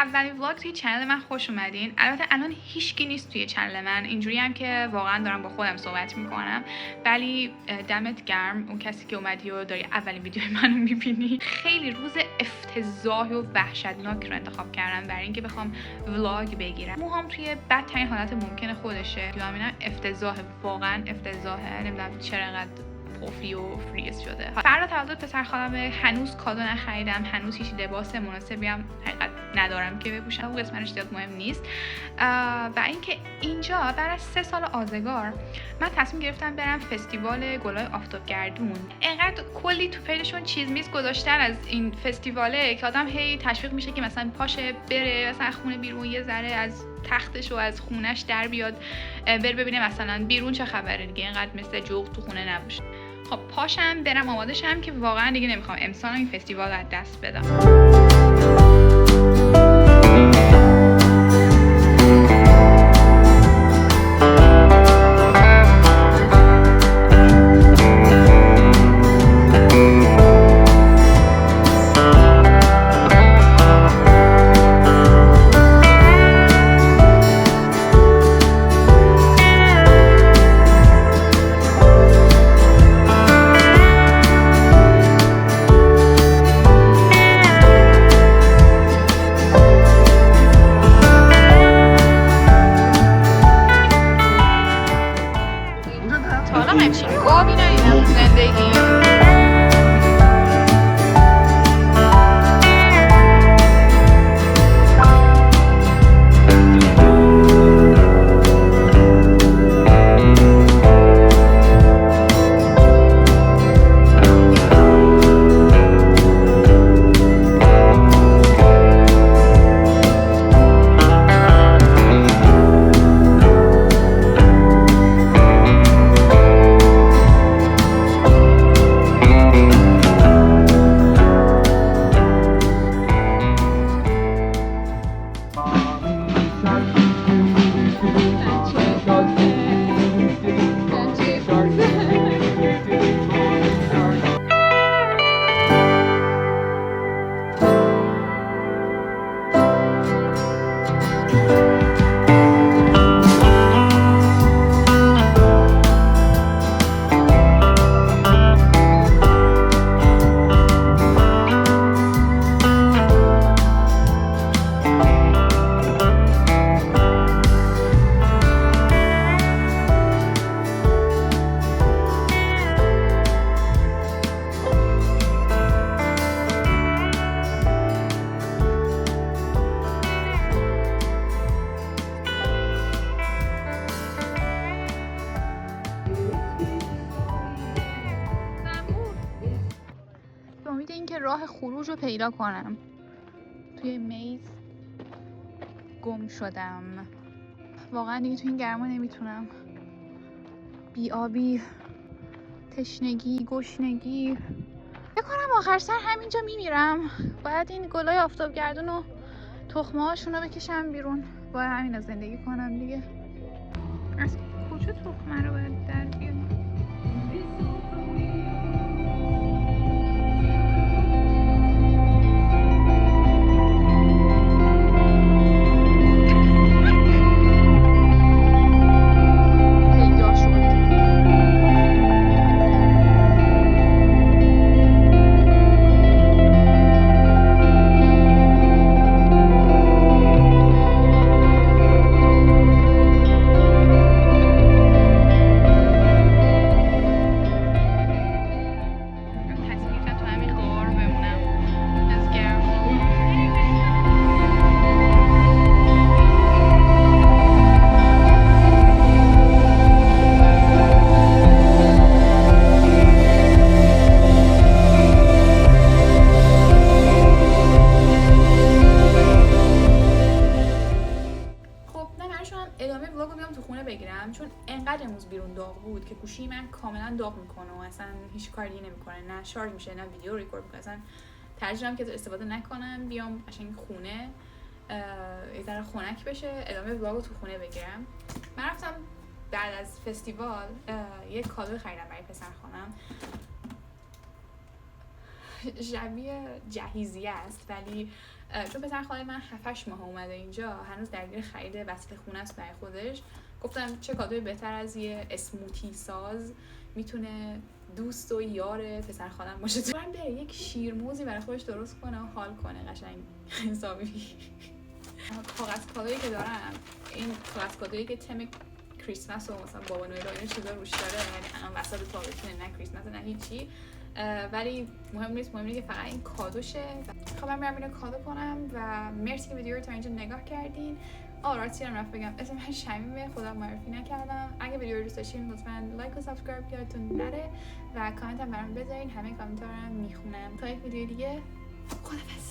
اولین ولاگ توی چنل من خوش اومدین. البته الان هیچکی نیست توی چنل من، اینجوری هم که واقعا دارم با خودم صحبت میکنم، ولی دمت گرم اون کسی که اومدی و داری اولین ویدیوی منو میبینی. خیلی روز افتضاح و وحشتناک رو انتخاب کردم برای اینکه بخوام ولاگ بگیرم. موهام توی بدترین حالت ممکن خودشه، میبینم افتضاحه، واقعا افتضاحه. نمیدونم چرا انقدر پوفی و فریز شده. فردا تولد پسر خالمه، هنوز کادو نخریدم، هنوز هیچ لباس مناسبی هم حقیقت ندارم که بپوشم، اون قسمتش زیاد مهم نیست. و اینکه اینجا بعد از 3 سال آزگار من تصمیم گرفتم برم فستیوال گلای آفتابگردون. انقدر کلی تو پیجشون چیز میز گذاشتن از این فستیواله که آدم هی تشویق میشه که مثلا پاشه بره مثلا خونه بیرون، یه ذره از تختش و از خونش در بیاد، بره ببینه مثلا بیرون چه خبره دیگه، اینقدر مثل جوق تو خونه نباشه. خب پاشم برم آماده شم که واقعا دیگه نمیخوام امسال این فستیوال از دست بدم. همچین گاوی ندیدم تو زندگی. امید این که راه خروج رو پیدا کنم. توی میز گم شدم، واقعا دیگه توی این گرما نمیتونم. بی‌آبی، تشنگی، گشنگی. فکر کنم آخر سر همینجا میمیرم. باید این گلای آفتابگردون و تخمه هاشون رو بکشم بیرون، باید همین رو زندگی کنم دیگه. از کجا تخمه رو باید در بیارم؟ ادامه ولاگو بیام تو خونه بگیرم، چون انقدر امروز بیرون داغ بود که گوشی من کاملا داغ میکنه و اصلا هیچ کاری دیگه نمیکنه، نه شارژ میشه نه ویدیو ریکورد میکنه. اصلا ترجیح میدم که استفاده نکنم، بیام قشنگ خونه یه ذره خنک بشه، ادامه ولاگو تو خونه بگیرم. من رفتم بعد از فستیوال یه کادو خریدم برای پسر خالم. شبیه جهیزیه است، ولی چون پسر خاله من 7-8 ماه اومده اینجا، هنوز درگیر خرید وسیله خونه است برای خودش. گفتم چه کادوی بهتر از یه اسموتی ساز میتونه دوست و یار پسر خالم باشه. تو من بره یک شیرموزی برای خودش درست کنه و حال کنه قشنگ حسابی. کاغذ کادویی که دارم، این کاغذ کادویی که تم کریسمس و مثلا بابا نوئل و این چیزا روش داره، یعنی الان وسط تابستونه، نه کریسمس نه هیچی، ولی مهم نیست، مهم اینه که فقط این کادوشه. خب من میرم اینو کادو کنم و مرسی که ویدیو رو تا اینجا نگاه کردین. راستی هم رفت بگم اسم من شمیمه، خودم معرفی نکردم. اگه ویدیو رو دوست داشتین لطفاً لایک و سابسکرایب یادتون نره و کامنت هم برام بذارین، همه کامنت ها رو میخونم. تا یک ویدیو دیگه، خدافظ.